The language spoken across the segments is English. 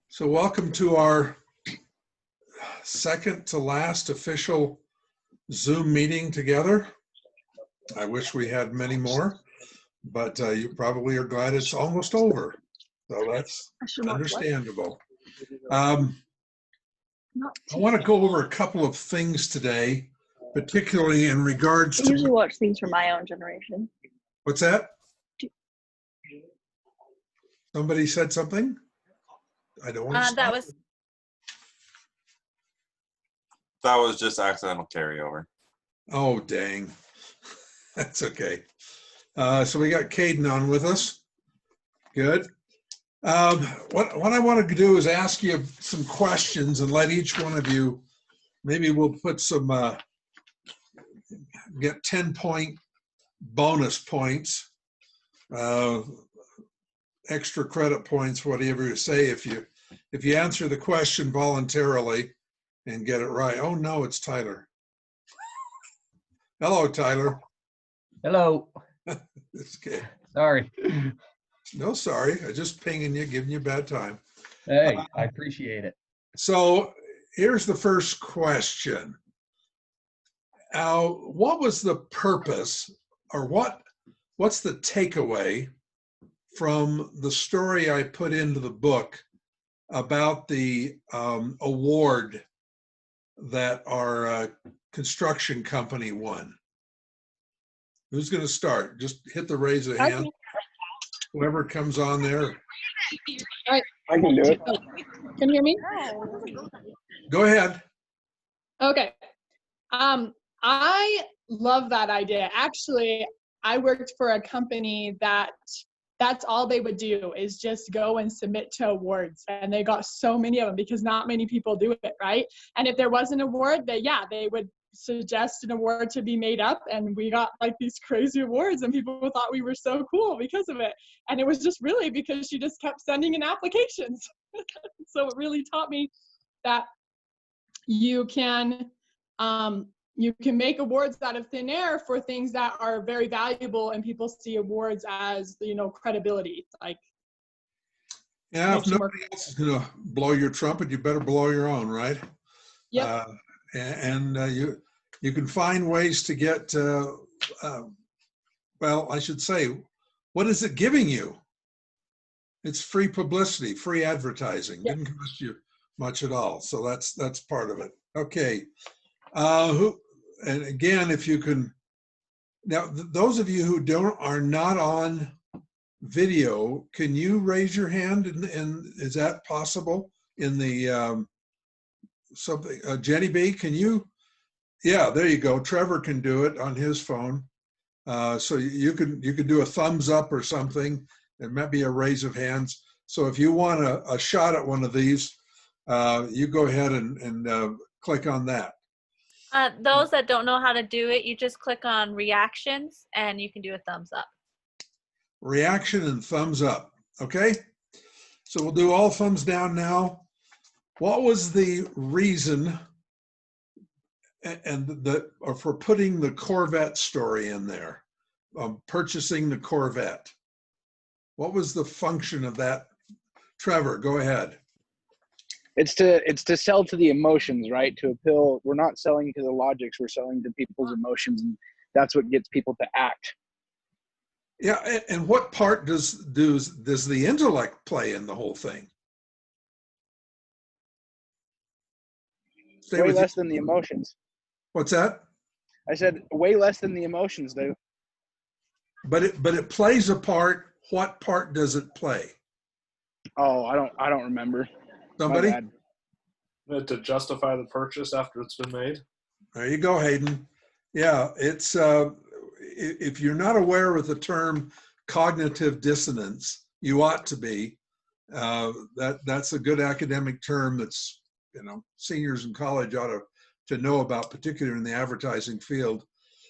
So welcome to our second to last official Zoom meeting together. I wish we had many more, but you probably are glad it's almost over. So that's understandable. I want to go over a couple of things today, particularly in regards to— I usually watch things from my own generation. What's that? Somebody said something? I don't want to stop. That was just accidental carryover. Oh, dang. That's okay. So we got Caden on with us. Good. What I want to do is ask you some questions and let each one of you, maybe we'll put some, get 10-point bonus points, extra credit points, whatever you say, if you answer the question voluntarily and get it right. Oh no, it's Tyler. Hello, Tyler. Hello. It's okay. Sorry. No, sorry. I just pinging you, giving you a bad time. Hey, I appreciate it. So here's the first question. What was the purpose, or what's the takeaway from the story I put into the book about the award that our construction company won? Who's going to start? Just hit the raise of hand. Whoever comes on there. All right. I can do it. Can you hear me? Go ahead. Okay. I love that idea. Actually, I worked for a company that's all they would do is just go and submit to awards. And they got so many of them because not many people do it, right? And if there was an award, they would suggest an award to be made up, and we got like these crazy awards, and people thought we were so cool because of it. And it was just really because she just kept sending in applications. So it really taught me that you can make awards out of thin air for things that are very valuable, and people see awards as, credibility. Like, yeah, if nobody else is going to blow your trumpet, you better blow your own, right? Yep. You can find ways to get, well, I should say, what is it giving you? It's free publicity, free advertising. Yep. Didn't cost you much at all. So that's part of it. Okay. And again, if you can, now those of you who are not on video, can you raise your hand? And is that possible in the something? Jenny B, can you? Yeah, there you go. Trevor can do it on his phone. So you could do a thumbs up or something. It might be a raise of hands. So if you want a shot at one of these, you go ahead and click on that. Those that don't know how to do it, you just click on reactions and you can do a thumbs up. Reaction and thumbs up. Okay. So we'll do all thumbs down now. What was the reason for putting the Corvette story in there, purchasing the Corvette? What was the function of that? Trevor, go ahead. It's to sell to the emotions, right? To appeal. We're not selling to the logics. We're selling to people's emotions, and that's what gets people to act. Yeah, and what part does the intellect play in the whole thing? Way less than the emotions. What's that? I said way less than the emotions do. But it plays a part. What part does it play? Oh, I don't remember. Somebody? To justify the purchase after it's been made. There you go, Hayden. Yeah, it's if you're not aware with the term cognitive dissonance, you ought to be. That's a good academic term that's, seniors in college ought to know about, particularly in the advertising field,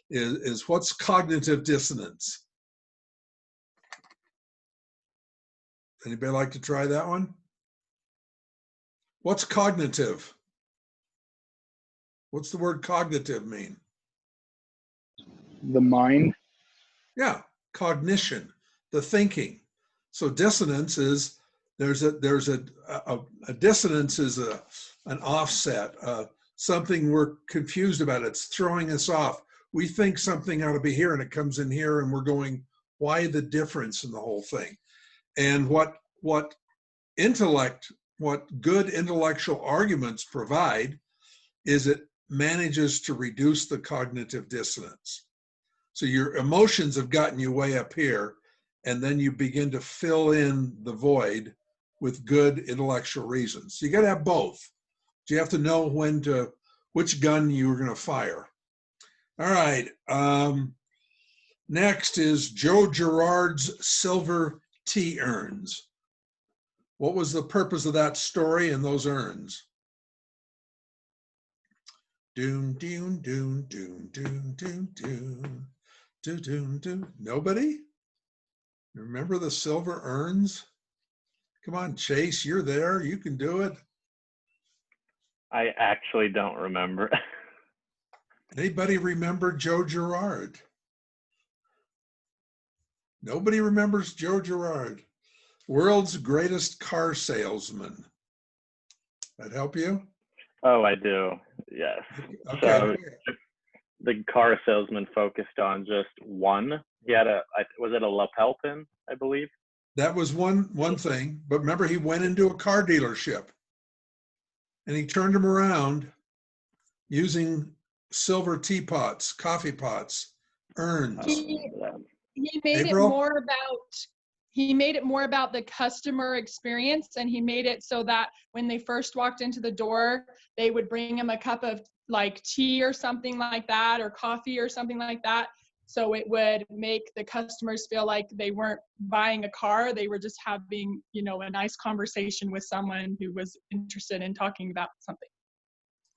is what's cognitive dissonance? Anybody like to try that one? What's cognitive? What's the word cognitive mean? The mind. Yeah, cognition, the thinking. So dissonance is there's a dissonance is an offset, something we're confused about. It's throwing us off. We think something ought to be here and it comes in here and we're going, why the difference in the whole thing? And what good intellectual arguments provide is it manages to reduce the cognitive dissonance. So your emotions have gotten you way up here, and then you begin to fill in the void with good intellectual reasons. So you got to have both. You have to know which gun you're going to fire. All right. Next is Joe Girard's silver tea urns. What was the purpose of that story and those urns? Doom, doom, doom, doom, doom, doom, doom, doom, doom, doom. Nobody? Remember the silver urns? Come on, Chase, you're there. You can do it. I actually don't remember. Anybody remember Joe Girard? Nobody remembers Joe Girard. World's greatest car salesman. That help you? Oh, I do. Yes. Okay. So the car salesman focused on just one. He had was it a lapel pin, I believe? That was one thing. But remember, he went into a car dealership and he turned them around using silver teapots, coffee pots, urns. He made April? he made it more about the customer experience, and he made it so that when they first walked into the door, they would bring him a cup of like tea or something like that, or coffee or something like that. So it would make the customers feel like they weren't buying a car. They were just having, a nice conversation with someone who was interested in talking about something.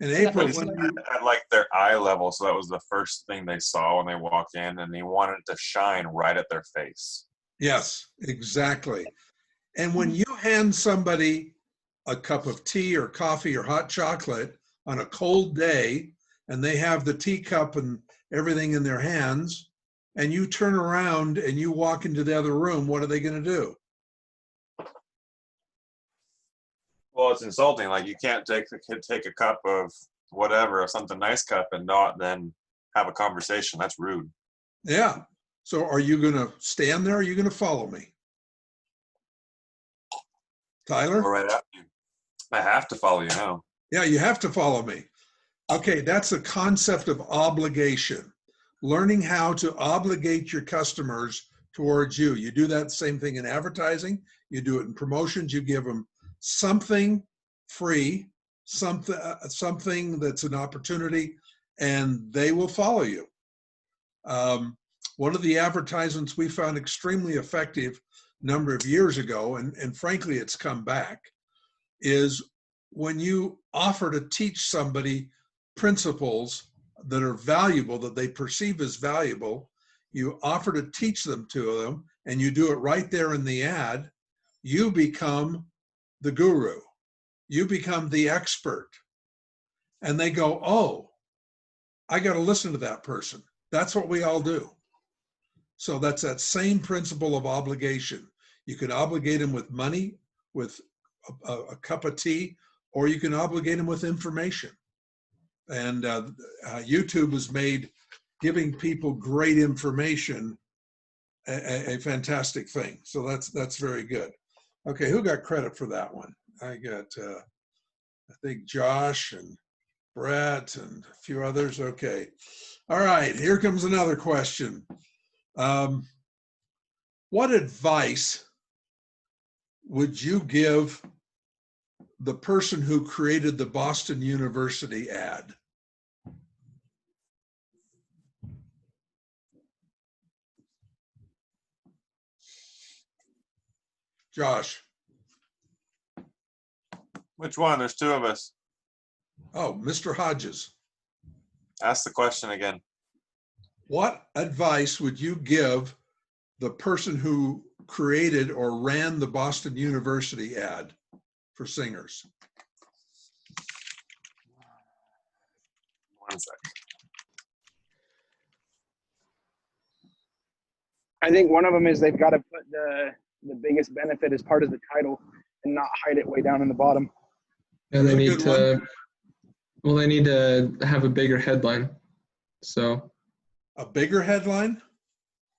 And So April, that's when what- you, At like their eye level, so that was the first thing they saw when they walked in, and he wanted it to shine right at their face. yes, exactly. And when you hand somebody a cup of tea or coffee or hot chocolate on a cold day, and they have the teacup and everything in their hands, and you turn around and you walk into the other room, what are they going to do? Well, it's insulting. Like, you can't take a cup of whatever, or something nice cup, and not then have a conversation. That's rude. Yeah. So are you going to stand there? Or are you going to follow me? Tyler? All right after you. I have to follow you now. Yeah, you have to follow me. Okay, that's the concept of obligation. Learning how to obligate your customers towards you. You do that same thing in advertising. You do it in promotions. You give them something free, something that's an opportunity, and they will follow you. One of the advertisements we found extremely effective a number of years ago, and frankly, it's come back, is when you offer to teach somebody principles that are valuable, that they perceive as valuable, you offer to teach them to them, and you do it right there in the ad, you become the guru. You become the expert. And they go, oh, I got to listen to that person. That's what we all do. So that's that same principle of obligation. You can obligate them with money, with a cup of tea, or you can obligate them with information. And YouTube has made giving people great information a fantastic thing. So that's very good. Okay, who got credit for that one? I got, I think Josh and Brett and a few others. Okay. All right, here comes another question. What advice would you give the person who created the Boston University ad? Josh. Which one? There's two of us. Oh, Mr. Hodges. Ask the question again. What advice would you give the person who created or ran the Boston University ad for singers? One sec. I think one of them is they've got to put the biggest benefit as part of the title and not hide it way down in the bottom. Yeah, That's they a need good one. to. Well, they need to have a bigger headline. So, A bigger headline?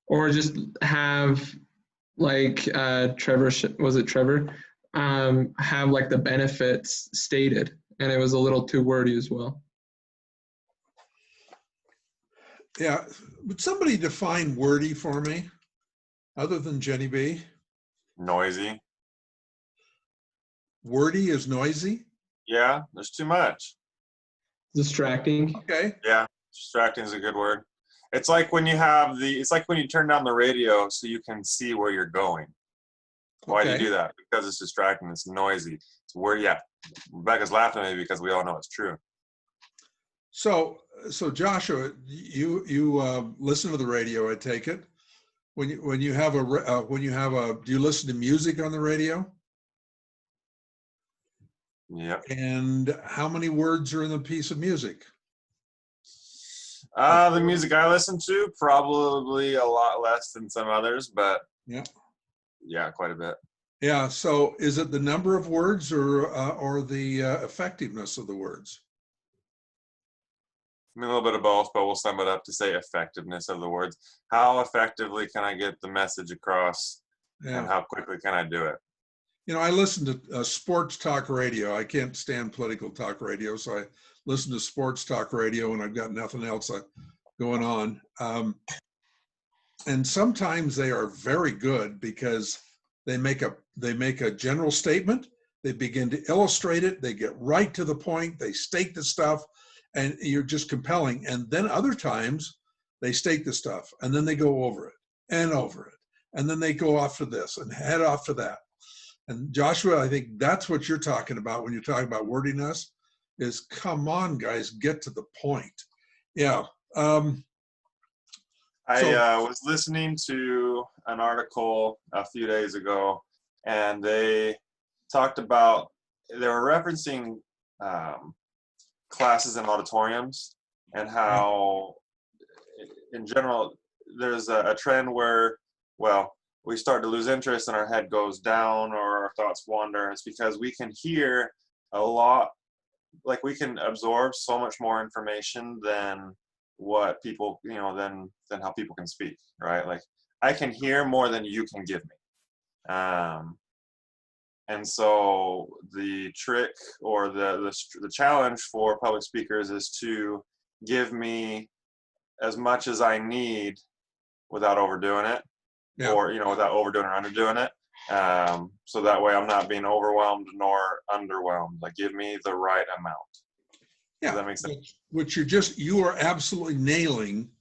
or just have like Trevor, was it Trevor? Have like the benefits stated, and it was a little too wordy as well. Yeah. Would somebody define wordy for me, other than Jenny B? Noisy. Wordy is noisy? Yeah, there's too much. Distracting. Okay. Yeah, distracting is a good word. It's like when you have it's like when you turn down the radio so you can see where you're going. Why do you Okay. do that? Because it's distracting. It's noisy. It's weird. Yeah, Rebecca's laughing at me because we all know it's true. So Joshua, you listen to the radio, I take it. When you have do you listen to music on the radio? Yep. And how many words are in the piece of music? The music I listen to, probably a lot less than some others, but Yeah. yeah, quite a bit. Yeah. So is it the number of words or the effectiveness of the words? I mean, a little bit of both, but we'll sum it up to say effectiveness of the words. How effectively can I get the message across, and Yeah. how quickly can I do it? You know, I listen to sports talk radio. I can't stand political talk radio, so I listen to sports talk radio when I've got nothing else going on. And sometimes they are very good because they make a general statement. They begin to illustrate it. They get right to the point. They state the stuff, and you're just compelling. And then other times they state the stuff, and then they go over it and over it, and then they go off to this and head off to that. And Joshua, I think that's what you're talking about when you're talking about wordiness. Is come on, guys, get to the point. Yeah. I was listening to an article a few days ago, and they talked about, they were referencing classes in auditoriums and how, in general, there's a trend where, well, we start to lose interest and our head goes down or our thoughts wander. It's because we can hear a lot, like we can absorb so much more information than what people, than how people can speak, right? Like I can hear more than you can give me. And so the trick or the challenge for public speakers is to give me as much as I need without overdoing it. Yeah. Or without overdoing or underdoing it, so that way I'm not being overwhelmed nor underwhelmed. Like give me the right amount. Yeah, Does that make sense? which you are absolutely nailing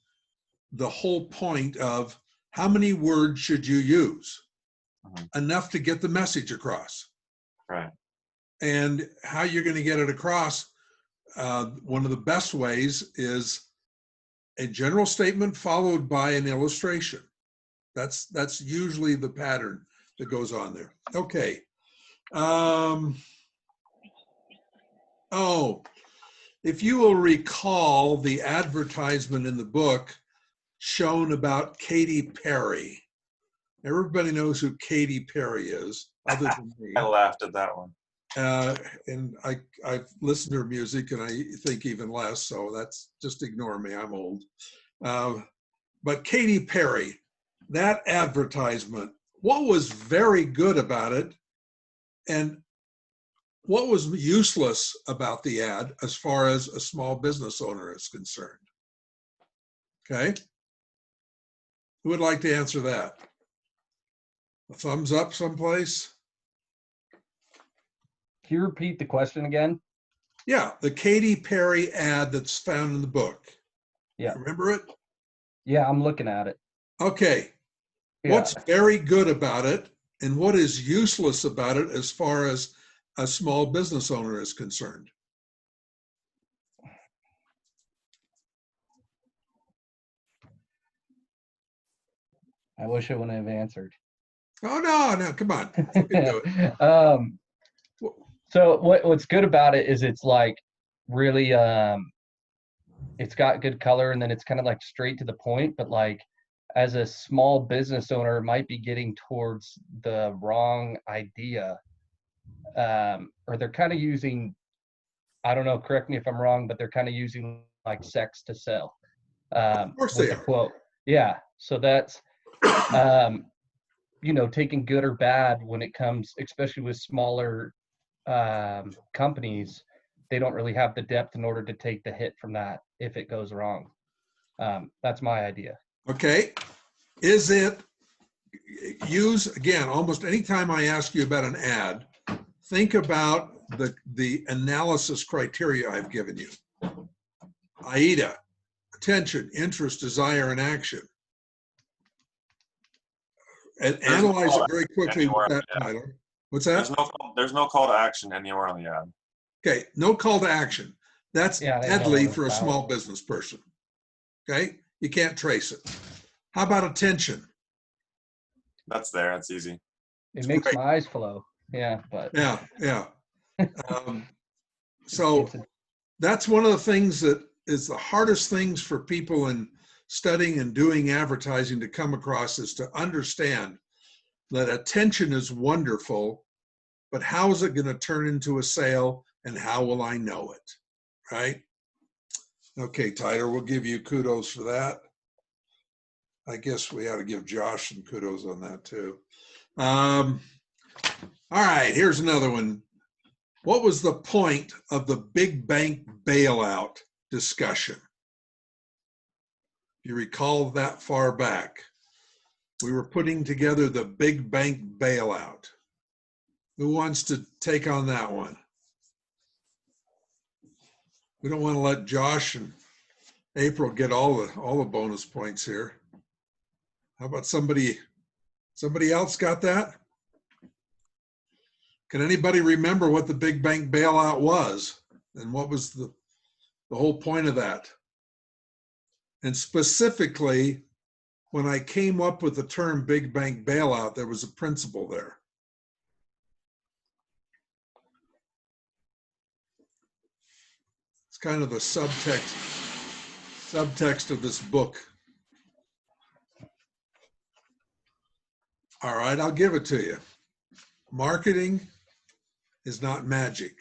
the whole point of how many words should you use? Enough to get the message across. Right. And how you're going to get it across, one of the best ways is a general statement followed by an illustration. That's usually the pattern that goes on there. Okay. If you will recall the advertisement in the book shown about Katy Perry. Everybody knows who Katy Perry is, other than me. I laughed at that one. And I've listened to her music and I think even less, so that's just ignore me, I'm old. But Katy Perry, that advertisement, what was very good about it and what was useless about the ad as far as a small business owner is concerned? Okay. Who would like to answer that? A thumbs up someplace? Can you repeat the question again? Yeah, the Katy Perry ad that's found in the book. Yeah. Remember it? Yeah, I'm looking at it. Okay. Yeah. What's very good about it and what is useless about it as far as a small business owner is concerned? I wish I wouldn't have answered. Oh, no, come on. You can do it. So what's good about it is it's like really, it's got good color and then it's kind of like straight to the point, but like as a small business owner might be getting towards the wrong idea, or they're kind of using, I don't know, correct me if I'm wrong, but they're kind of using like sex to sell. Of course with they the are. quote. Yeah. So that's, taking good or bad when it comes, especially with smaller companies, they don't really have the depth in order to take the hit from that if it goes wrong. That's my idea. Okay. Is it use, again, almost anytime I ask you about an ad, think about the analysis criteria I've given you. AIDA, attention, interest, desire, and action. And There's no analyze call it very quickly anywhere with on that the ad. title. What's that? There's no call to action anywhere on the ad. Okay, no call to action. That's Yeah, I didn't know deadly what it was for a about. small business person. Okay, you can't trace it. How about attention? That's there. That's easy. It makes great. my eyes flow. Yeah, but Yeah. So it's a, that's one of the things that is the hardest things for people in studying and doing advertising to come across, is to understand that attention is wonderful, but how is it going to turn into a sale, and how will I know it? Right? Okay, Tyler, we'll give you kudos for that. I guess we ought to give Josh some kudos on that too. All right, here's another one. What was the point of the big bank bailout discussion? If you recall that far back, we were putting together the big bank bailout. Who wants to take on that one? We don't want to let Josh and April get all the bonus points here. How about somebody else got that? Can anybody remember what the big bank bailout was and what was the whole point of that? And specifically, when I came up with the term big bank bailout, there was a principle there. It's kind of the subtext of this book. All right, I'll give it to you. Marketing is not magic.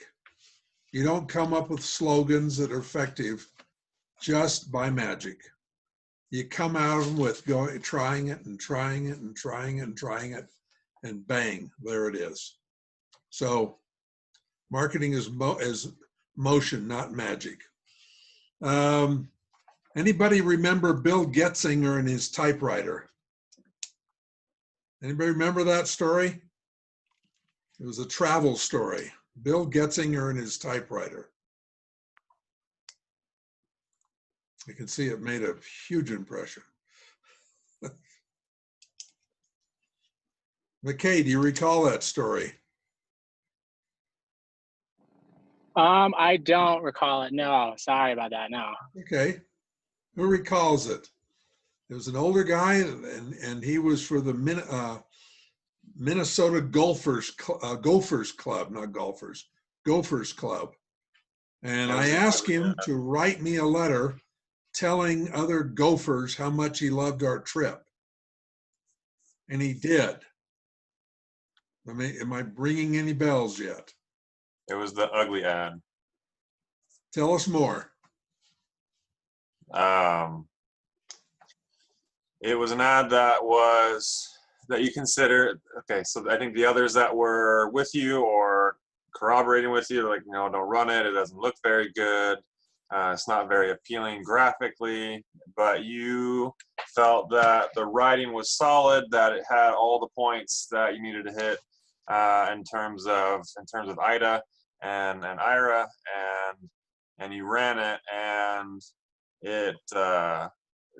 You don't come up with slogans that are effective just by magic. You come out of them with trying it and trying it and trying it and trying it, and bang, there it is. So marketing is motion, not magic. Anybody remember Bill Getzinger and his typewriter? Anybody remember that story? It was a travel story. Bill Getzinger and his typewriter. You can see it made a huge impression. McKay, do you recall that story? I don't recall it. No, sorry about that. No. Okay. Who recalls it? It was an older guy, and he was for the Minnesota Gophers Club, not golfers, Gophers Club. And I asked him to write me a letter telling other Gophers how much he loved our trip. And he did. Am I bringing any bells yet? It was the ugly ad. Tell us more. It was an ad that you consider, okay, so I think the others that were with you or corroborating with you, like, don't run it. It doesn't look very good. It's not very appealing graphically, but you felt that the writing was solid, that it had all the points that you needed to hit in terms of IDA and IRA, and you ran it, and it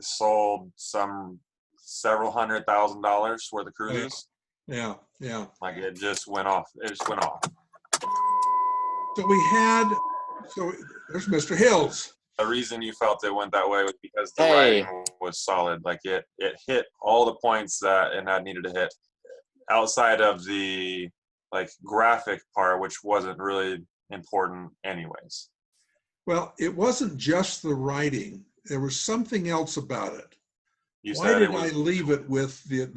sold several $100,000 worth of cruises. Yeah. Like it just went off. So there's Mr. Hills. The reason you felt it went that way was because the Hey. writing was solid. Like it hit all the points that an ad needed to hit, outside of the graphic part, which wasn't really important anyways. Well, it wasn't just the writing. There was something else about it. You Why said did it I was, leave it with it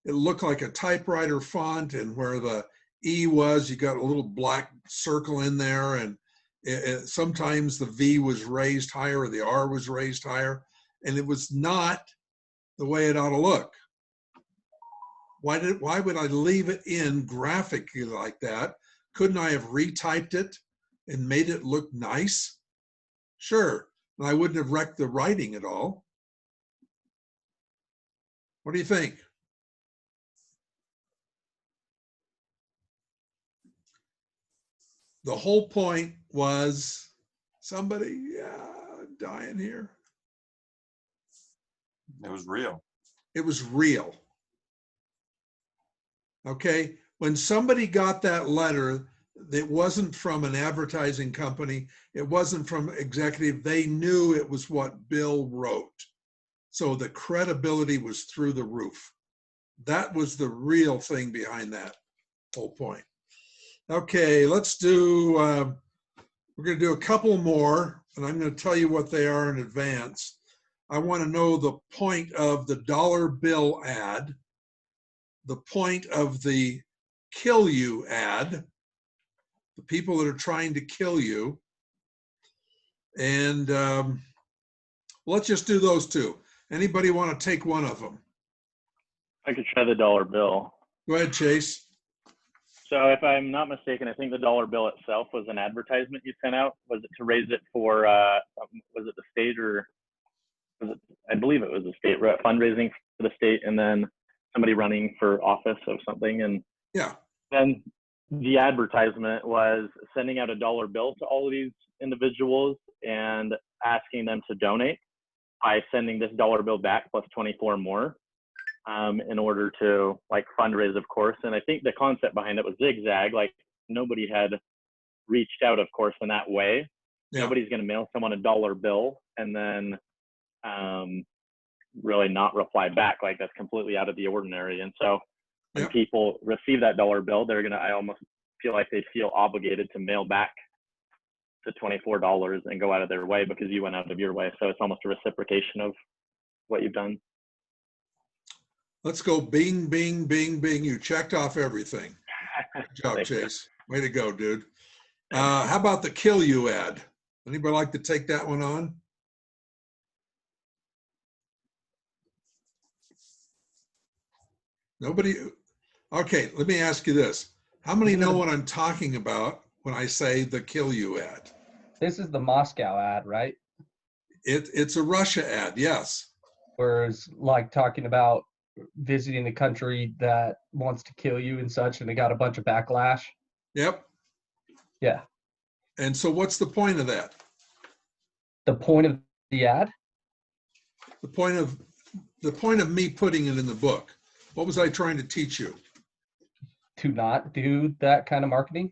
looked like a typewriter font, and where the E was, you got a little black circle in there, and sometimes the V was raised higher or the R was raised higher, and it was not the way it ought to look. Why would I leave it in graphically like that? Couldn't I have retyped it and made it look nice? Sure, and I wouldn't have wrecked the writing at all. What do you think? The whole point was somebody, dying here. it was real. It was real. Okay, when somebody got that letter, it wasn't from an advertising company, it wasn't from executive, they knew it was what Bill wrote. So the credibility was through the roof. That was the real thing behind that whole point. Okay, let's do, we're gonna do a couple more, and I'm gonna tell you what they are in advance. I wanna know the point of the dollar bill ad, the point of the kill you ad, the people that are trying to kill you. And let's just do those two. Anybody want to take one of them? I could try the dollar bill. Go ahead, Chase. So if I'm not mistaken, I think the dollar bill itself was an advertisement you sent out. Was it to raise it for, was it the state, or was it, I believe it was the state, right? Fundraising for the state, and then somebody running for office of something. And Yeah, then the advertisement was sending out a dollar bill to all of these individuals and asking them to donate by sending this dollar bill back plus 24 more in order to like fundraise, of course. And I think the concept behind it was zigzag. Like nobody had reached out, of course, in that way. yeah, Nobody's going to mail someone a dollar bill and then really not reply back. Like that's completely out of the ordinary. And so when Yep. people receive that dollar bill, they're going to, I almost feel like they feel obligated to mail back the $24 and go out of their way because you went out of your way. So it's almost a reciprocation of what you've done. let's go bing, bing, bing, bing. You checked off everything. Good job, Thank you. Chase. Way to go, dude. How about the kill you ad? Anybody like to take that one on? Nobody? Okay, let me ask you this. How many know what I'm talking about when I say the kill you ad? This is the Moscow ad, right? It's a Russia ad, yes. Whereas like talking about visiting a country that wants to kill you and such, and they got a bunch of backlash. Yep. Yeah. And so what's the point of that? The point of the ad? The point of me putting it in the book. What was I trying to teach you? To not do that kind of marketing?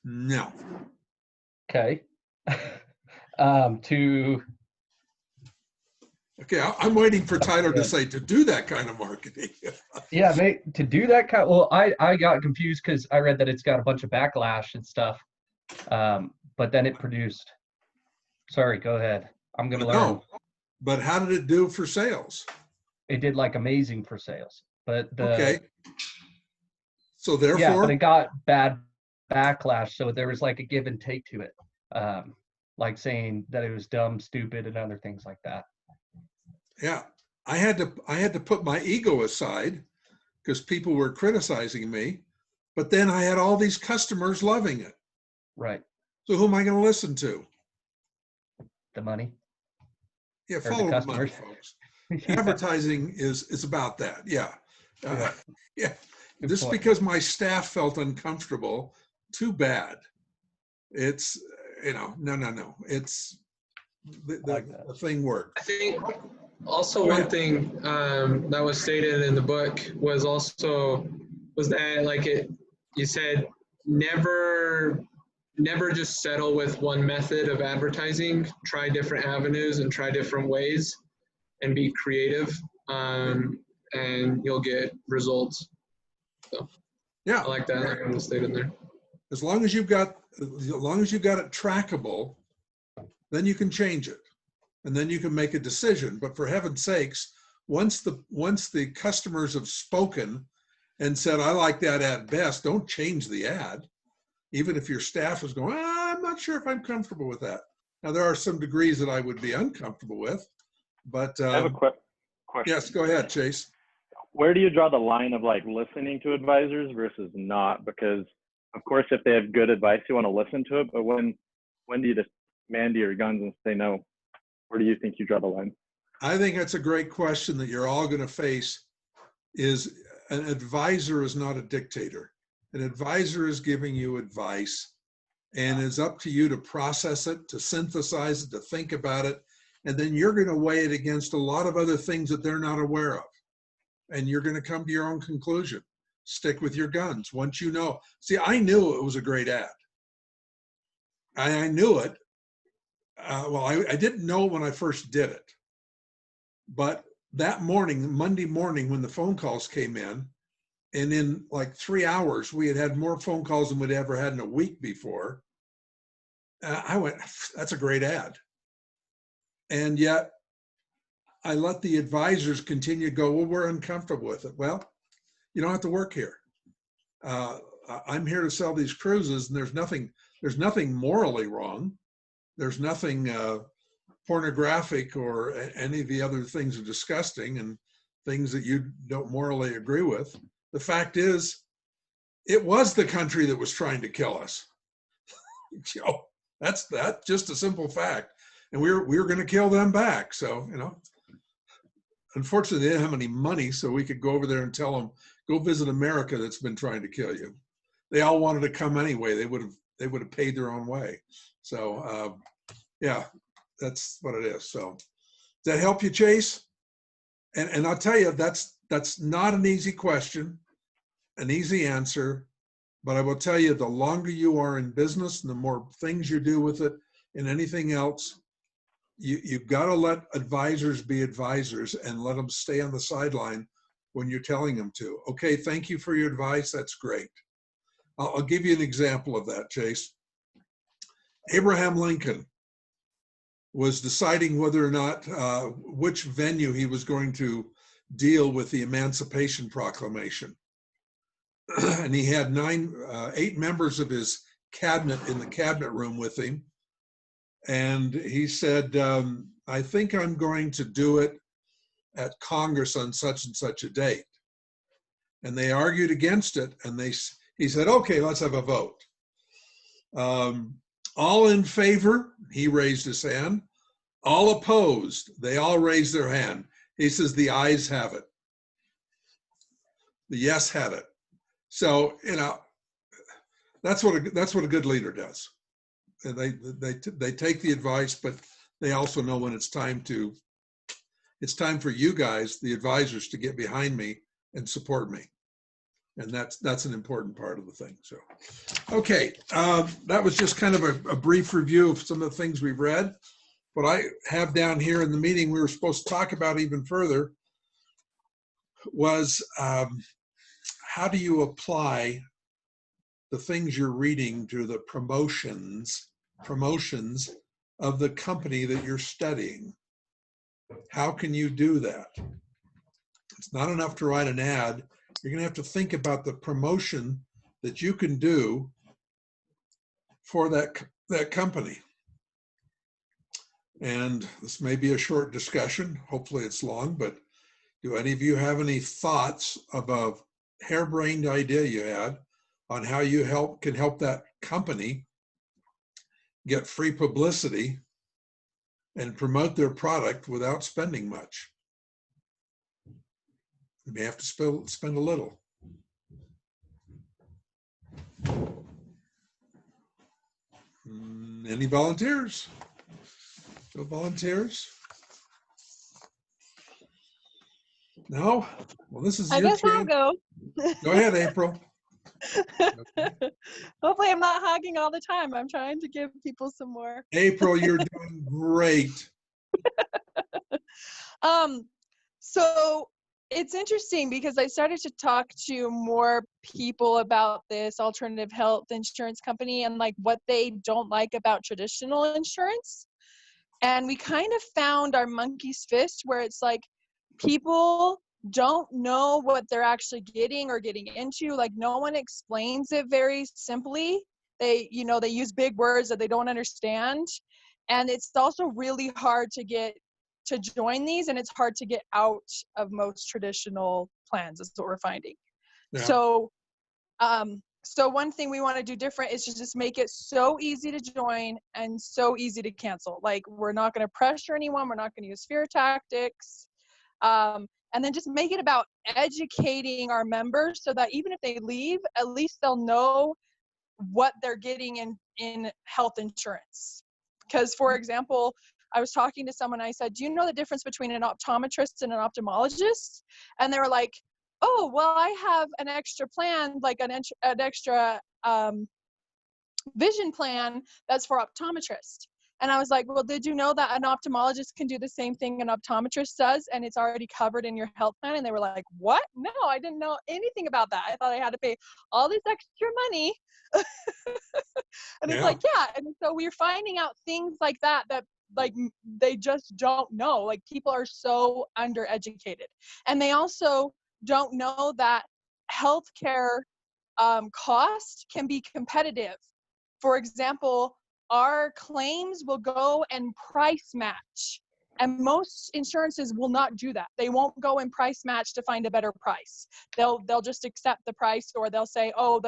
No. Okay. To Okay, I'm waiting for Tyler to say to do that kind of marketing. yeah, to do that kind. Well, I got confused because I read that it's got a bunch of backlash and stuff, but then it produced. Sorry, go ahead. I'm gonna learn. No, but how did it do for sales? It did like amazing for sales, but the Okay. So yeah, therefore, but it got bad backlash. So there was like a give and take to it, like saying that it was dumb, stupid, and other things like that. yeah, I had to put my ego aside because people were criticizing me, but then I had all these customers loving it. Right. So who am I going to listen to? The money. Yeah, the follow the money, customers. folks. Advertising is about that. Yeah. Yeah. Good Just point. because my staff felt uncomfortable, too bad. It's, no. It's, like that. the thing worked. I think also one thing that was stated in the book was that like you said never just settle with one method of advertising. Try different avenues and try different ways, and be creative, and you'll get results. So Yeah. I like that. That was stated there. As long as you've got it trackable, then you can change it. and then you can make a decision. But for heaven's sakes, once the customers have spoken and said, I like that ad best, don't change the ad. Even if your staff is going, I'm not sure if I'm comfortable with that. Now, there are some degrees that I would be uncomfortable with, but I have a quick question. yes, go ahead, Chase. Where do you draw the line of like listening to advisors versus not? Because of course, if they have good advice, you want to listen to it. But when do you just man to your guns and say no? Where do you think you draw the line? I think that's a great question that you're all going to face. Is an advisor is not a dictator. An advisor is giving you advice, and it's up to you to process it, to synthesize it, to think about it, and then you're going to weigh it against a lot of other things that they're not aware of. And you're going to come to your own conclusion. Stick with your guns. Once you know. See, I knew it was a great ad. I knew it. I didn't know when I first did it. But that morning, Monday morning, when the phone calls came in, and in like 3 hours, we had had more phone calls than we'd ever had in a week before. I went, that's a great ad. And yet, I let the advisors continue to go, well, we're uncomfortable with it. Well, you don't have to work here. I'm here to sell these cruises, and there's nothing morally wrong. There's nothing pornographic or any of the other things are disgusting and things that you don't morally agree with. The fact is, it was the country that was trying to kill us. That's just a simple fact. And we were going to kill them back. So, unfortunately, they didn't have any money, so we could go over there and tell them, go visit America that's been trying to kill you. They all wanted to come anyway. They would have paid their own way. So, yeah, that's what it is. So, does that help you, Chase? And I'll tell you, that's not an easy question, an easy answer. But I will tell you, the longer you are in business and the more things you do with it and anything else, you've got to let advisors be advisors and let them stay on the sideline when you're telling them to. Okay, thank you for your advice. That's great. I'll give you an example of that, Chase. Abraham Lincoln was deciding whether or not which venue he was going to deal with the Emancipation Proclamation. And he had 8 members of his cabinet in the cabinet room with him. And he said, I think I'm going to do it at Congress on such and such a date. And they argued against it. And he said, okay, let's have a vote. All in favor, he raised his hand. All opposed, they all raised their hand. He says, the ayes have it. The yes had it. So, that's what a good leader does. And they take the advice, but they also know when it's time for you guys, the advisors, to get behind me and support me. And that's an important part of the thing. So, okay, that was just kind of a brief review of some of the things we've read. What I have down here in the meeting we were supposed to talk about even further was how do you apply the things you're reading to the promotions of the company that you're studying? How can you do that? It's not enough to write an ad. You're going to have to think about the promotion that you can do for that company. And this may be a short discussion. Hopefully it's long, but do any of you have any thoughts of a harebrained idea you had on how you can help that company get free publicity and promote their product without spending much? You may have to spend a little. Any volunteers? No volunteers? No? Well, this is I your guess I'll chance. go. Go ahead, April. Hopefully I'm not hogging all the time. I'm trying to give people some more. April, you're doing great. So it's interesting because I started to talk to more people about this alternative health insurance company and like what they don't like about traditional insurance. And we kind of found our monkey's fist where it's like people don't know what they're actually getting or getting into. Like no one explains it very simply. They, you know, they use big words that they don't understand. And it's also really hard to get to join these, and it's hard to get out of most traditional plans is what we're finding. Yeah. So one thing we want to do different is to just make it so easy to join and so easy to cancel. Like we're not going to pressure anyone. We're not going to use fear tactics. And then just make it about educating our members so that even if they leave, at least they'll know what they're getting in health insurance. Because for example, I was talking to someone, I said, do you know the difference between an optometrist and an ophthalmologist? And they were like, oh, well, I have an extra plan, like an extra vision plan that's for optometrist. And I was like, well, did you know that an ophthalmologist can do the same thing an optometrist does and it's already covered in your health plan? And they were like, what? No, I didn't know anything about that. I thought I had to pay all this extra money. And it's like, yeah. And so we're finding out things like that like they just don't know. Like people are so undereducated. And they also don't know that healthcare cost can be competitive. For example, our claims will go and price match. And most insurances will not do that. They won't go and price match to find a better price. They'll just accept the price, or they'll say, oh,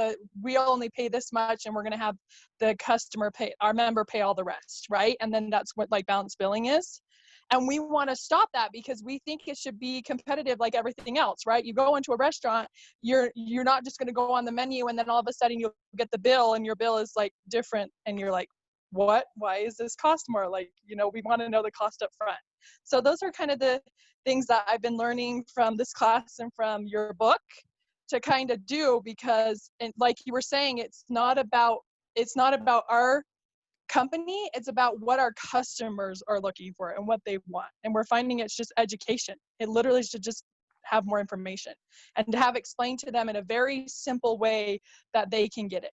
we'll only pay this much and we're gonna have the customer pay, our member pay all the rest, right? And then that's what like balanced billing is. And we want to stop that because we think it should be competitive like everything else, right? You go into a restaurant, you're not just going to go on the menu and then all of a sudden you'll get the bill and your bill is like different and you're like, what? Why is this cost more? Like, you know, we want to know the cost up front. So those are kind of the things that I've been learning from this class and from your book to kind of do, because, and like you were saying, it's not about our company, it's about what our customers are looking for and what they want. And we're finding it's just education. It literally should just have more information and to have explained to them in a very simple way that they can get it.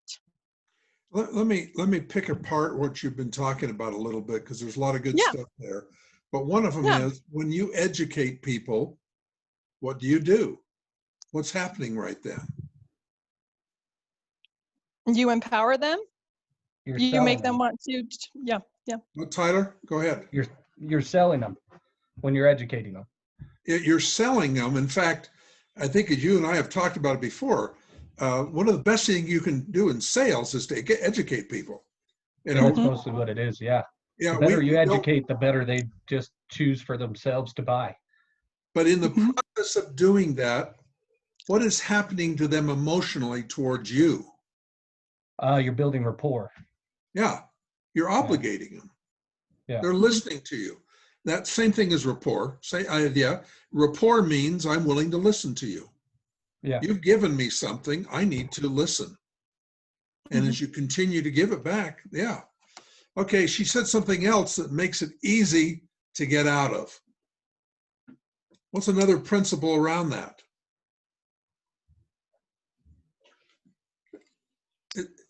Let me pick apart what you've been talking about a little bit, because there's a lot of good stuff there. But one of them is when you educate people, what do? What's happening right then? You empower them. You make them want to, yeah. Well, Tyler, go ahead. You're selling them when you're educating them. You're selling them. In fact, I think as you and I have talked about it before, one of the best things you can do in sales is to educate people. You know, that's mostly what it is. Yeah. Yeah. The better you educate, the better they just choose for themselves to buy. But in the process of doing that, what is happening to them emotionally towards you? You're building rapport. Yeah. You're obligating them. Yeah. They're listening to you. That same thing as rapport. Rapport means I'm willing to listen to you. Yeah. You've given me something, I need to listen. And as you continue to give it back, yeah. Okay, she said something else that makes it easy to get out of. What's another principle around that?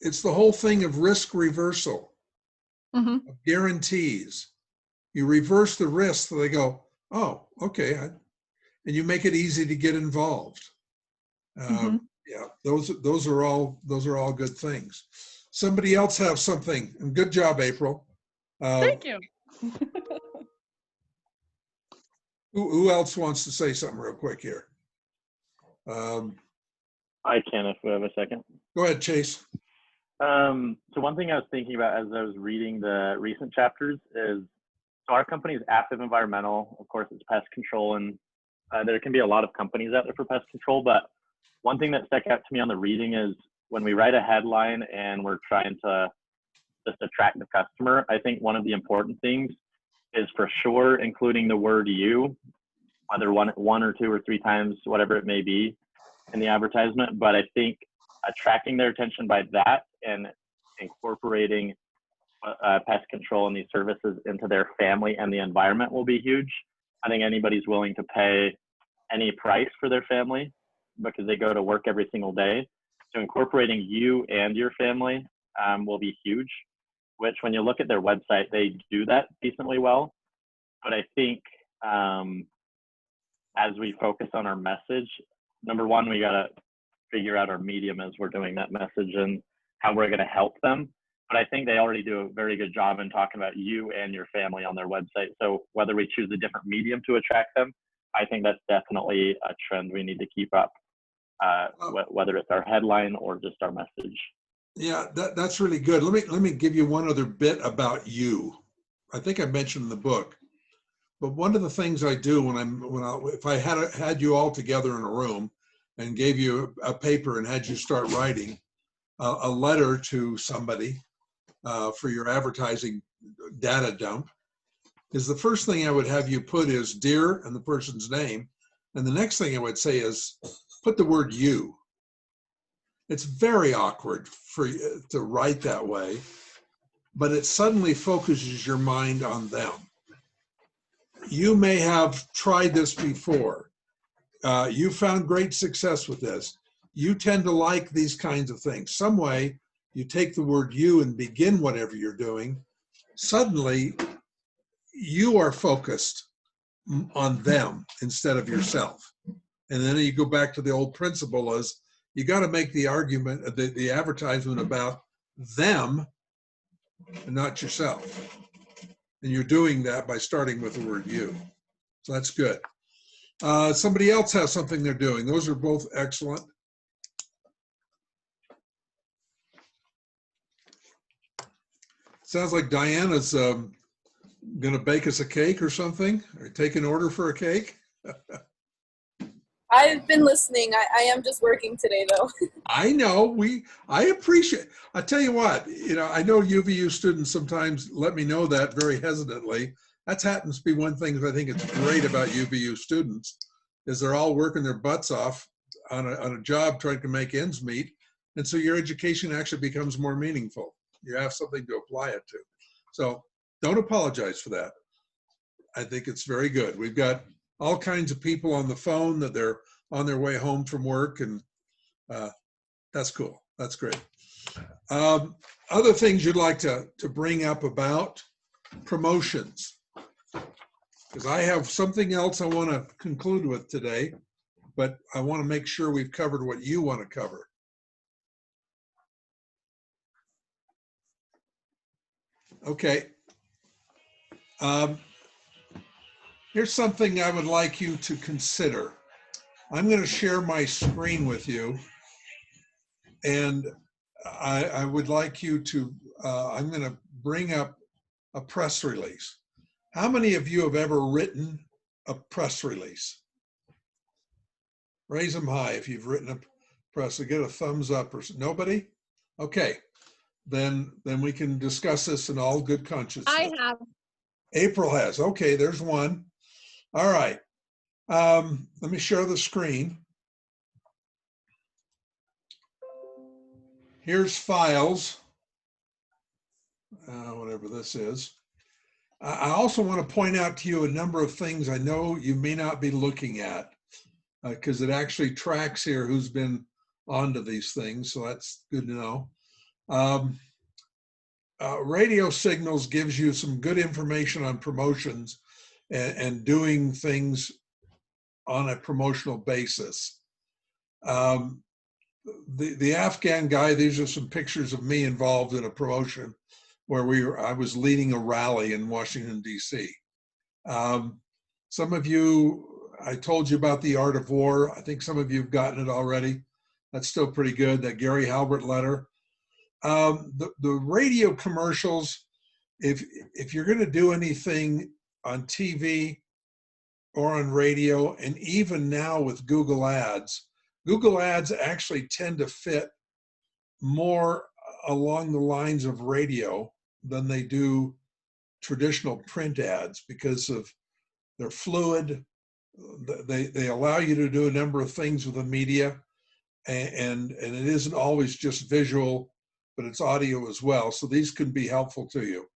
It's the whole thing of risk reversal, of guarantees. You reverse the risk, so they go, oh, okay, and you make it easy to get involved. Yeah, those are all good things. Somebody else have something. And good job, April. Thank you. Who else wants to say something real quick here? I can if we have a second. Go ahead, Chase. So one thing I was thinking about as I was reading the recent chapters is, so our company is Active Environmental. Of course, it's pest control, and there can be a lot of companies out there for pest control. But one thing that stuck out to me on the reading is when we write a headline and we're trying to just attract the customer, I think one of the important things is for sure including the word "you," whether one or two or three times, whatever it may be, in the advertisement. But I think attracting their attention by that and incorporating pest control and these services into their family and the environment will be huge. I think anybody's willing to pay any price for their family because they go to work every single day. So incorporating you and your family will be huge, which when you look at their website, they do that decently well. But I think as we focus on our message, number one, we got to figure out our medium as we're doing that message and how we're going to help them. But I think they already do a very good job in talking about you and your family on their website. So whether we choose a different medium to attract them, I think that's definitely a trend we need to keep up, whether it's our headline or just our message. Yeah, that's really good. Let me give you one other bit about you. I think I mentioned in the book, but one of the things I do if I had you all together in a room and gave you a paper and had you start writing a letter to somebody for your advertising data dump, is the first thing I would have you put is dear and the person's name. And the next thing I would say is put the word you. It's very awkward for you to write that way, but it suddenly focuses your mind on them. You may have tried this before. You found great success with this. You tend to like these kinds of things. Some way you take the word you and begin whatever you're doing. Suddenly you are focused on them instead of yourself. And then you go back to the old principle is you got to make the argument, the advertisement about them and not yourself. And you're doing that by starting with the word you. So that's good. Somebody else has something they're doing. Those are both excellent. Sounds like Diana's going to bake us a cake or something, or take an order for a cake. I've been listening. I am just working today, though. I know. I appreciate. I tell you what. I know UVU students sometimes let me know that very hesitantly. That happens to be one thing I think it's great about UVU students is they're all working their butts off on a job trying to make ends meet, and so your education actually becomes more meaningful. You have something to apply it to. So don't apologize for that. I think it's very good. We've got all kinds of people on the phone that they're on their way home from work, and that's cool. That's great. Other things you'd like to bring up about promotions? Because I have something else I want to conclude with today, but I want to make sure we've covered what you want to cover. Okay. Here's something I would like you to consider. I'm going to share my screen with you, and I would like you to, I'm going to bring up a press release. How many of you have ever written a press release? Raise them high if you've written a press. So get a thumbs up or nobody? Okay. Then we can discuss this in all good conscience. I have. April has. Okay, there's one. All right. Let me share the screen. Here's files. Whatever this is. I also want to point out to you a number of things I know you may not be looking at because it actually tracks here who's been onto these things. So that's good to know. Radio Signals gives you some good information on promotions and doing things on a promotional basis. The Afghan guy, these are some pictures of me involved in a promotion where I was leading a rally in Washington, D.C. Some of you, I told you about The Art of War. I think some of you have gotten it already. That's still pretty good, that Gary Halbert letter. The radio commercials, if you're going to do anything on TV or on radio, and even now with Google Ads actually tend to fit more along the lines of radio than they do traditional print ads because of they're fluid. They allow you to do a number of things with the media, and it isn't always just visual, but it's audio as well. So these can be helpful to you.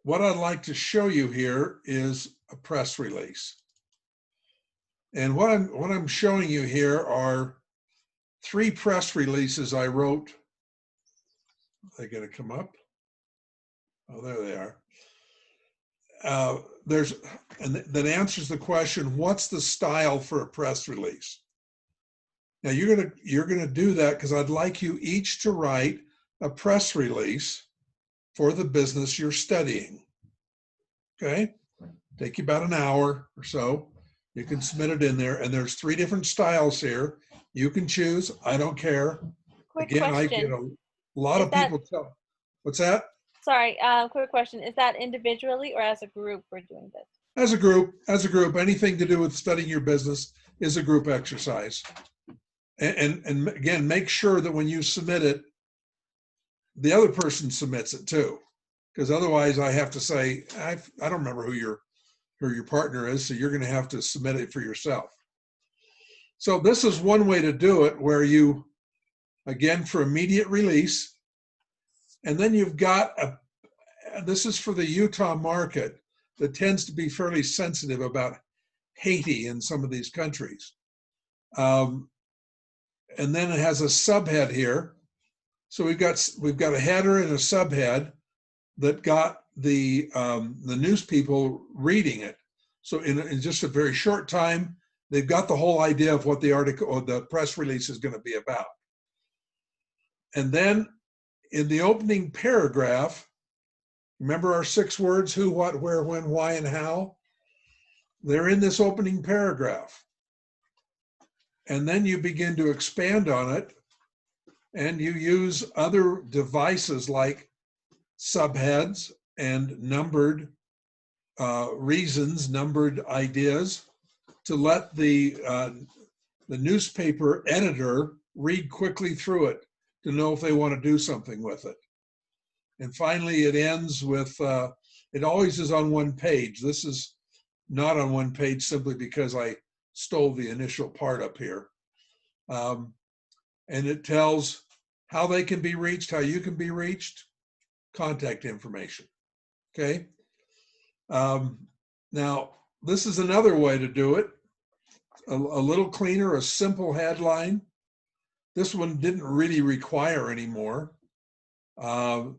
What I'd like to show you here is a press release. And what I'm showing you here are 3 press releases I wrote they going to come up? Oh, there they are. And that answers the question, what's the style for a press release? Now you're gonna do that because I'd like you each to write a press release for the business you're studying. Okay? Take you about an hour or so. You can submit it in there, and there's 3 different styles here. You can choose. I don't care. Quick Again, I question. get a lot Is of that- people tell. What's that? Sorry, quick question. Is that individually or as a group we're doing this? As a group, anything to do with studying your business is a group exercise. And again, make sure that when you submit it, the other person submits it too. Because otherwise I have to say, I don't remember who your partner is, so you're going to have to submit it for yourself. So this is one way to do it, where you, again, for immediate release, and then you've got this is for the Utah market that tends to be fairly sensitive about Haiti in some of these countries. And then it has a subhead here. So we've got a header and a subhead that got the news people reading it. So in just a very short time, they've got the whole idea of what the article or the press release is going to be about. And then in the opening paragraph, remember our 6 words, who, what, where, when, why, and how? They're in this opening paragraph. And then you begin to expand on it, and you use other devices like subheads and numbered reasons, numbered ideas, to let the newspaper editor read quickly through it to know if they want to do something with it. And finally, it ends with, it always is on one page. This is not on one page simply because I stole the initial part up here. And it tells how they can be reached, how you can be reached, contact information. Okay. Now, this is another way to do it. A little cleaner, a simple headline. This one didn't really require any more. And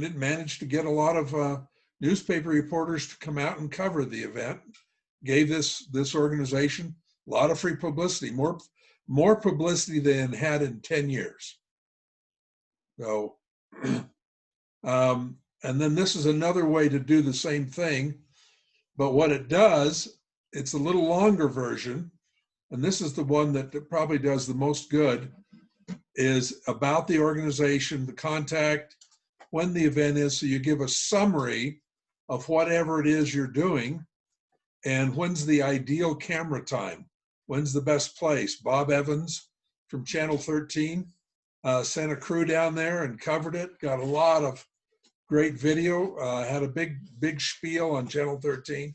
it managed to get a lot of newspaper reporters to come out and cover the event. Gave this organization a lot of free publicity, more publicity than had in 10 years. So, and then this is another way to do the same thing, but what it does, it's a little longer version, and this is the one that probably does the most good, is about the organization, the contact, when the event is, so you give a summary of whatever it is you're doing, and when's the ideal camera time, when's the best place. Bob Evans from Channel 13 sent a crew down there and covered it, got a lot of great video, had a big spiel on Channel 13.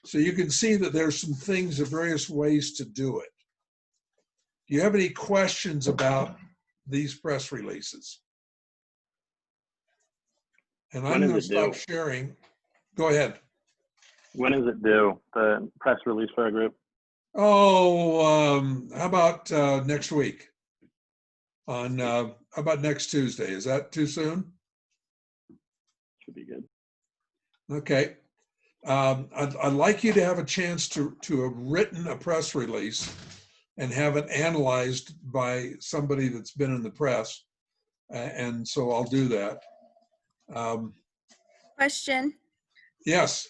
So you can see that there's some things, of various ways to do it. Do you have any questions about these press releases? And I'm going to stop sharing. Go ahead. When is it due, the press release for our group? Oh, how about next week? How about next Tuesday? Is that too soon? Should be good. Okay. I'd like you to have a chance to have written a press release and have it analyzed by somebody that's been in the press. And so I'll do that. Question. Yes.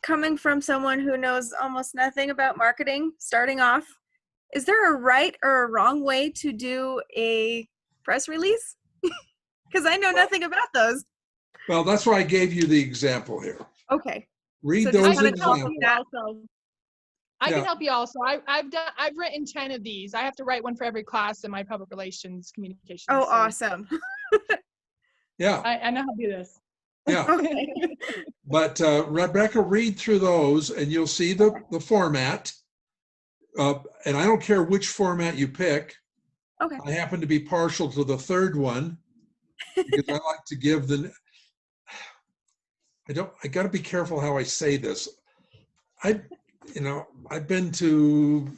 Coming from someone who knows almost nothing about marketing, starting off, is there a right or a wrong way to do a press release? Because I know nothing about those. Well, that's why I gave you the example here. Okay. Read So those just wanna examples. I Yeah. can help you also. I've written 10 of these. I have to write one for every class in my public relations communications. Oh, so awesome. Yeah. I know how to do this. Yeah. Okay. But Rebecca, read through those and you'll see the format. And I don't care which format you pick. Okay. I happen to be partial to the third one because I like to give I got to be careful how I say this. I've been to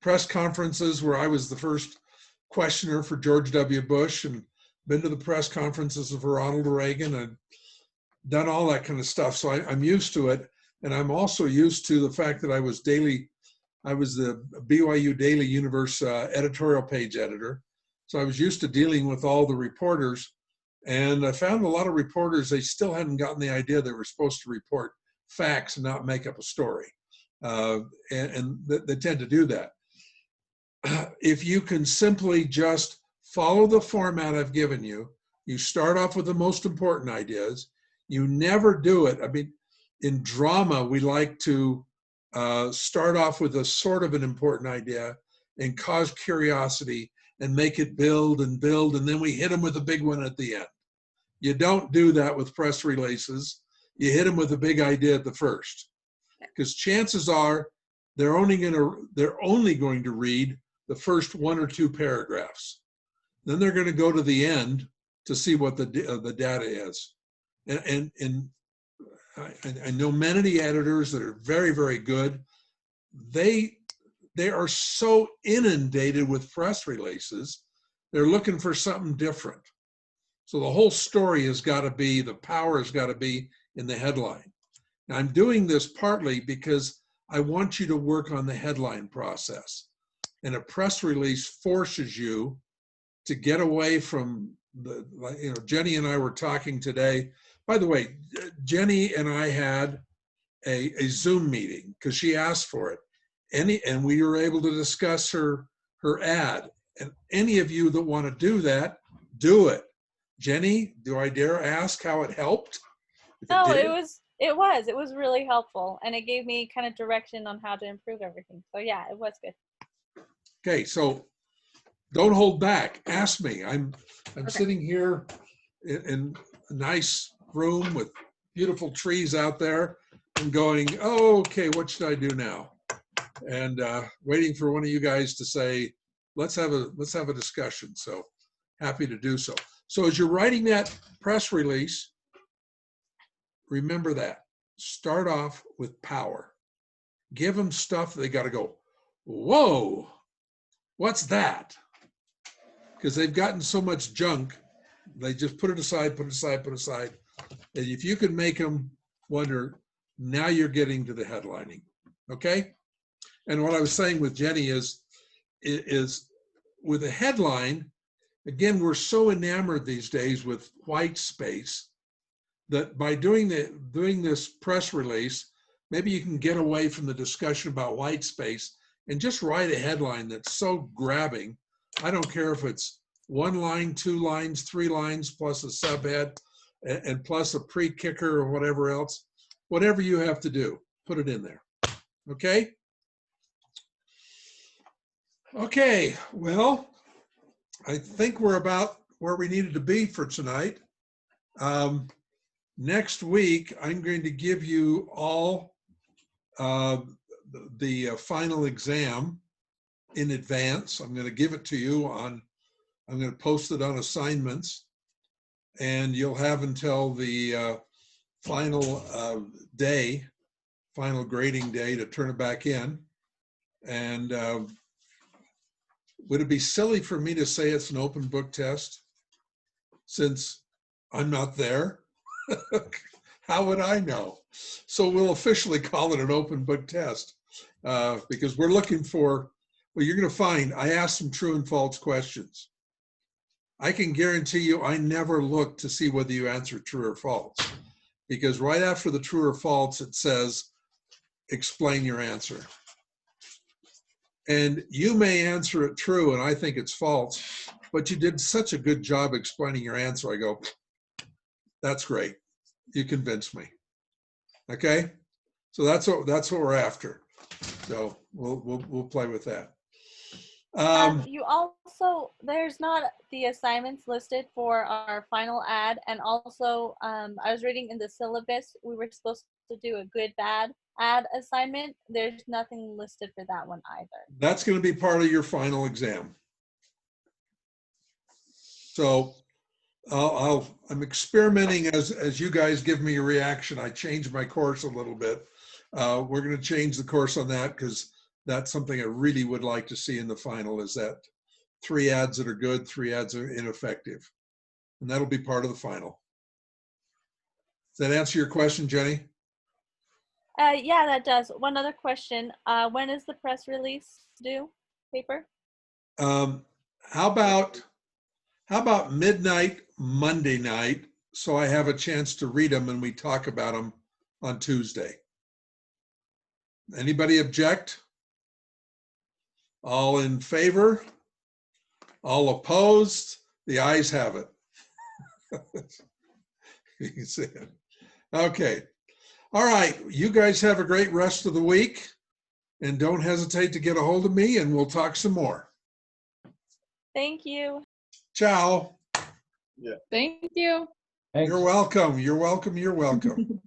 press conferences where I was the first questioner for George W. Bush and been to the press conferences for Ronald Reagan and done all that kind of stuff. So I'm used to it. And I'm also used to the fact that I was the BYU Daily Universe editorial page editor. So I was used to dealing with all the reporters. And I found a lot of reporters, they still hadn't gotten the idea they were supposed to report facts and not make up a story. And they tend to do that. If you can simply just follow the format I've given you, you start off with the most important ideas. You never do it. I mean, in drama, we like to start off with a sort of an important idea and cause curiosity and make it build, and then we hit them with a big one at the end. You don't do that with press releases. You hit them with a big idea at the first, because chances are they're only going to read the first 1 or 2 paragraphs. Then they're going to go to the end to see what the data is. And I know many of the editors that are very, very good. They are so inundated with press releases, they're looking for something different. So the whole story has got to be, the power has got to be in the headline. Now, I'm doing this partly because I want you to work on the headline process. And a press release forces you to get away from Jenny and I were talking today. By the way, Jenny and I had a Zoom meeting because she asked for it. And we were able to discuss her ad. And any of you that want to do that, do it. Jenny, do I dare ask how it helped? No, it was really helpful, and it gave me kind of direction on how to improve everything. So yeah, it was good. Okay, so don't hold back. Ask me. I'm sitting here in a nice room with beautiful trees out there and going, oh, okay, what should I do now? And waiting for one of you guys to say, let's have a discussion. So happy to do so. So as you're writing that press release, remember that. Start off with power. Give them stuff they got to go, whoa, what's that? Because they've gotten so much junk, they just put it aside, put it aside, put it aside. And if you can make them wonder, now you're getting to the headlining, okay? And what I was saying with Jenny is with a headline, again, we're so enamored these days with white space that by doing this press release, maybe you can get away from the discussion about white space and just write a headline that's so grabbing. I don't care if it's 1 line, 2 lines, 3 lines, plus a subhead, and plus a pre-kicker or whatever else. Whatever you have to do, put it in there. Okay? Okay, well, I think we're about where we needed to be for tonight. Next week, I'm going to give you all the final exam in advance. I'm going to give it to you I'm going to post it on assignments, and you'll have until the final grading day to turn it back in. And would it be silly for me to say it's an open book test since I'm not there? How would I know? So we'll officially call it an open book test because we're looking for, well, you're going to find, I asked some true and false questions. I can guarantee you I never look to see whether you answer true or false, because right after the true or false, it says, explain your answer. And you may answer it true and I think it's false, but you did such a good job explaining your answer. I go, that's great. You convinced me. Okay? So that's what we're after. So we'll play with that. You also, there's not the assignments listed for our final ad, and also I was reading in the syllabus we were supposed to do a good bad ad assignment. There's nothing listed for that one either. That's going to be part of your final exam. So I'm experimenting as you guys give me a reaction. I changed my course a little bit. We're going to change the course on that because that's something I really would like to see in the final, is that 3 ads that are good, 3 ads that are ineffective. And that'll be part of the final. Does that answer your question, Jenny? Yeah, that does. One other question. When is the press release due? Paper? How about midnight Monday night, so I have a chance to read them and we talk about them on Tuesday? Anybody object? All in favor? All opposed? The ayes have it. You can see it. Okay. All right. You guys have a great rest of the week, and don't hesitate to get a hold of me, and we'll talk some more. Thank you. Ciao. Yeah. Thank you. Thanks. You're welcome. You're welcome. You're welcome.